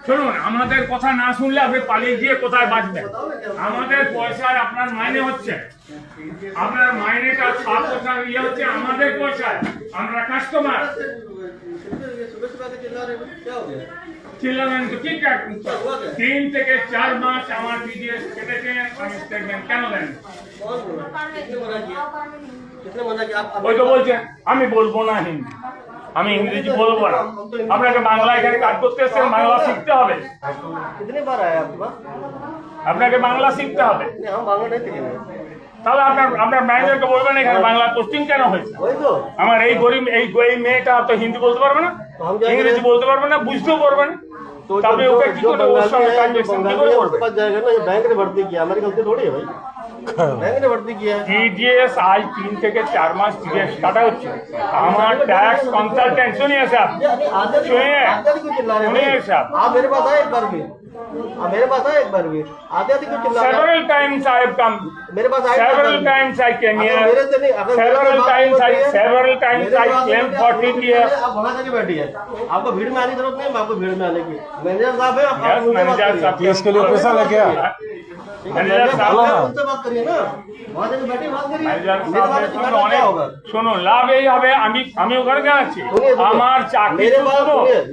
শুনুন, আমাদের কথা না শুনলে আপনি পালিয়ে গিয়ে কোথায় বাঁচবেন? আমাদের পয়সায় আপনার মাইনে হচ্ছে, আপনার মাইনেটা 7% ইয়ে হচ্ছে আমাদের পয়সায়, আমরা কাস্টমার। চিল্লাবেন তো কি? 3 থেকে 4 মাস আমার টিডিএস কেটেছে, আমি স্টেটমেন্ট কেন দেন? ওই তো বলছেন আমি বলবো না হিন্দি, আমি ইংরেজি বলবো না। আপনাকে বাংলা এখানে কাজ করতে এসেছেন, বাংলা শিখতে হবে। আপনাকে বাংলা শিখতে হবে। তাহলে আপনার ম্যানেজারকে বলবেন এখানে বাংলা পোস্টিং কেন হয়েছে। আমার এই গরিব এই মেয়েটা তো হিন্দি বলতে পারবে না, ইংরেজি বলতে পারবে না, বুঝতেও পারবে না। তবে ওকে কি করে ওর সঙ্গে ট্রানজাকশন কি করে করবে? बैंक ने भर्ती किया, हमारी गलती थोड़ी है भाई। बैंक ने भर्ती किया टीडीएस आज 3 থেকে 4 मास टीडीएस काटा হচ্ছে। আমার टैक्स कंसल्टेंट सुनिए साहब, सुनिए साहब, आप मेरे पास आए एक बार भी, आप मेरे पास आए एक बार भी, आते क्यों चिल्ला रहे? several times I have come, मेरे पास आए several times I came here, several times I claim for TDS. आप वहाँ जाके बैठिए, आपको भीड़ में आने की जरूरत नहीं है, आपको भीड़ में आने की। मैनेजर साहब है, आप मैनेजर साहब इसके लिए पैसा लगे क्या? मैनेजर साहब उनसे बात करिए ना, वहाँ जाके बैठिए बात करिए। मैनेजर मेरे बारे में साहब क्या होगा? শুনুন, লাভ এই হবে আমি ওখানে যাচ্ছি, আমার চাকরি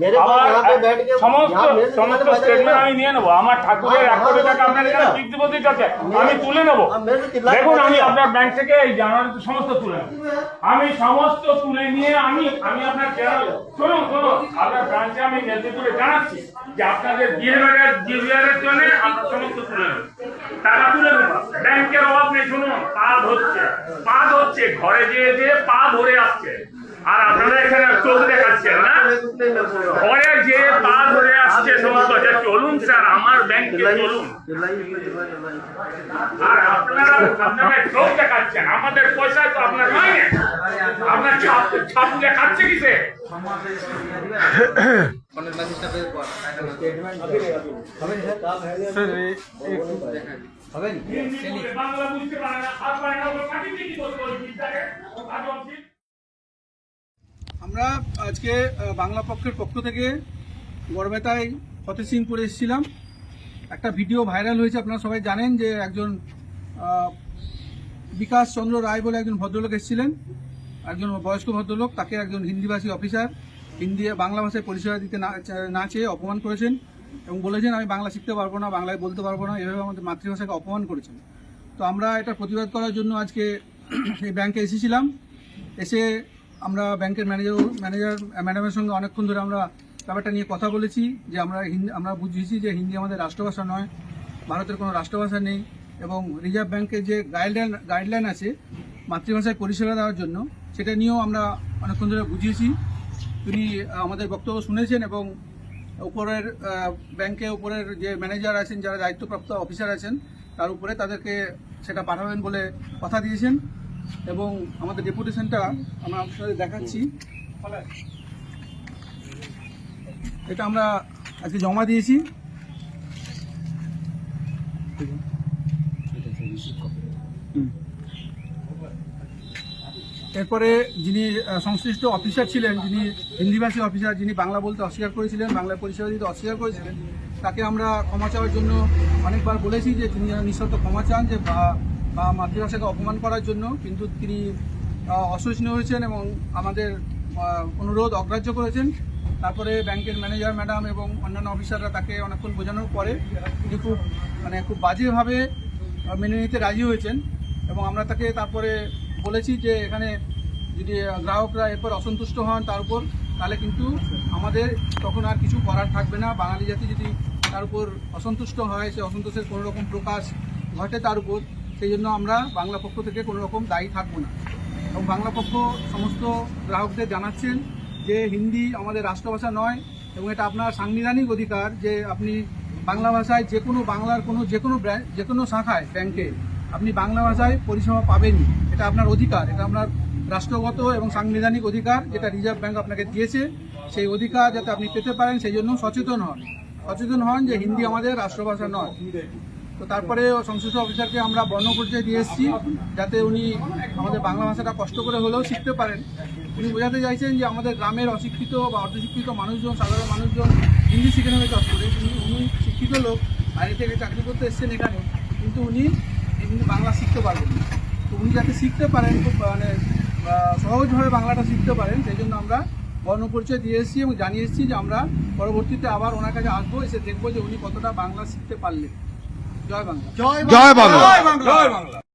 मेरे पास यहाँ पे बैठ के সমস্ত স্টেটমেন্ট আমি নিয়ে নেবো। আমার ঠাকুরের 1 কোটি টাকা আপনার এখানে ফিক্সড ডিপোজিট আছে, আমি তুলে নেবো। দেখুন, আমি আপনার ব্যাংক থেকে এই জানুয়ারিতে সমস্ত তুলে নেবো, আমি সমস্ত তুলে নিয়ে আমি আপনার শুনুন আপনার ব্রাঞ্চে আমি নেতৃত্বে জানাচ্ছি যে আপনাদের বিহেভিয়ারের জন্য আমরা সমস্ত তুলে নেবো, টাকা তুলে নেবো। ব্যাংকের অভাব নেই। শুনুন, পাদ হচ্ছে ঘরে যেয়ে পা ধরে আসছে, আর আপনারা এখানে চোখ দেখাচ্ছেন না, ঘরে যে পা ধরে আসছে সমস্ত। চলুন স্যার, আমার ব্যাংকে চলুন। আর আপনারা চোখ দেখাচ্ছেন, আমাদের পয়সায় তো আপনার মাইনে, আপনার ছাপ দেখাচ্ছে কিসে? বাংলা বুঝতে পারে না, আর পারে না, কাটিয়ে কি করতে হবে? আমরা আজকে বাংলা পক্ষের পক্ষ থেকে গড়বেতায় ফতেহ সিংপুরে এসেছিলাম। একটা ভিডিও ভাইরাল হয়েছে, আপনারা সবাই জানেন যে একজন বিকাশ চন্দ্র রায় বলে একজন ভদ্রলোক এসেছিলেন, একজন বয়স্ক ভদ্রলোক। তাকে একজন হিন্দিভাষী অফিসার বাংলা ভাষায় পরিষেবা দিতে না চেয়ে অপমান করেছেন এবং বলেছেন আমি বাংলা শিখতে পারবো না, বাংলায় বলতে পারবো না, এভাবে আমাদের মাতৃভাষাকে অপমান করেছেন। তো আমরা এটা প্রতিবাদ করার জন্য আজকে এই ব্যাংকে এসেছিলাম। এসে আমরা ব্যাংকের ম্যানেজার ম্যাডামের সঙ্গে অনেকক্ষণ ধরে আমরা ব্যাপারটা নিয়ে কথা বলেছি যে আমরা বুঝিয়েছি যে হিন্দি আমাদের রাষ্ট্রভাষা নয়, ভারতের কোনো রাষ্ট্রভাষা নেই, এবং রিজার্ভ ব্যাংকের যে গাইডলাইন আছে মাতৃভাষায় পরিষেবা দেওয়ার জন্য, সেটা নিয়েও আমরা অনেকক্ষণ ধরে বুঝিয়েছি। তিনি আমাদের বক্তব্য শুনেছেন এবং উপরের উপরের যে ম্যানেজার আছেন, যারা দায়িত্বপ্রাপ্ত অফিসার আছেন, তার উপরে তাদেরকে সেটা পাঠাবেন বলে কথা দিয়েছেন। এবং আমাদের ডেপুটেশনটা আমরা আপনাদের দেখাচ্ছি, এটা আমরা আজকে জমা দিয়েছি। এরপরে যিনি সংশ্লিষ্ট অফিসার ছিলেন, যিনি হিন্দিভাষী অফিসার, যিনি বাংলা বলতে অস্বীকার করেছিলেন, বাংলায় পরিষেবা দিতে অস্বীকার করেছিলেন, তাকে আমরা ক্ষমা চাওয়ার জন্য অনেকবার বলেছি যে তিনি নিঃশর্ত ক্ষমা চান যে বা মাতৃভাষাকে অপমান করার জন্য, কিন্তু তিনি অসহিষ্ণু হয়েছেন এবং আমাদের অনুরোধ অগ্রাহ্য করেছেন। তারপরে ব্যাংকের ম্যানেজার ম্যাডাম এবং অন্যান্য অফিসাররা তাকে অনেকক্ষণ বোঝানোর পরে তিনি খুব বাজেভাবে মেনে নিতে রাজি হয়েছেন। এবং আমরা তাকে তারপরে বলেছি যে এখানে যদি গ্রাহকরা এরপর অসন্তুষ্ট হন তার উপর, তাহলে কিন্তু আমাদের তখন আর কিছু করার থাকবে না। বাঙালি জাতি যদি তার উপর অসন্তুষ্ট হয়, সে অসন্তোষের কোনো রকম প্রকাশ ঘটে তার উপর, সেই জন্য আমরা বাংলা পক্ষ থেকে কোনো রকম দায়ী থাকবো না। এবং বাংলা পক্ষ সমস্ত গ্রাহকদের জানাচ্ছেন যে হিন্দি আমাদের রাষ্ট্রভাষা নয়, এবং এটা আপনার সাংবিধানিক অধিকার যে আপনি বাংলা ভাষায় বাংলার যে কোনো শাখায় ব্যাংকে আপনি বাংলা ভাষায় পরিষেবা পাবেনই। এটা আপনার অধিকার, এটা আপনার রাষ্ট্রগত এবং সাংবিধানিক অধিকার, যেটা রিজার্ভ ব্যাংক আপনাকে দিয়েছে। সেই অধিকার যাতে আপনি পেতে পারেন সেই জন্য সচেতন হন যে হিন্দি আমাদের রাষ্ট্রভাষা নয়। তো তারপরে সংশ্লিষ্ট অফিসারকে আমরা বর্ণ পরিচয় দিয়ে এসেছি যাতে উনি আমাদের বাংলা ভাষাটা কষ্ট করে হলেও শিখতে পারেন। উনি বোঝাতে চাইছেন যে আমাদের গ্রামের অশিক্ষিত বা অর্ধশিক্ষিত মানুষজন, সাধারণ মানুষজন হিন্দি শিখে নেবে চট করে। উনি শিক্ষিত লোক, বাইরে থেকে চাকরি করতে এসছেন এখানে, কিন্তু উনি এমনি বাংলা শিখতে পারবেন না। তো উনি যাতে শিখতে পারেন, খুব মানে সহজভাবে বাংলাটা শিখতে পারেন, সেই জন্য আমরা বর্ণপরিচয় দিয়ে এসেছি এবং জানিয়ে এসেছি যে আমরা পরবর্তীতে আবার ওনার কাছে আসবো, এসে দেখবো যে উনি কতটা বাংলা শিখতে পারলেন। জয় বাংলা। জয় বাংলা।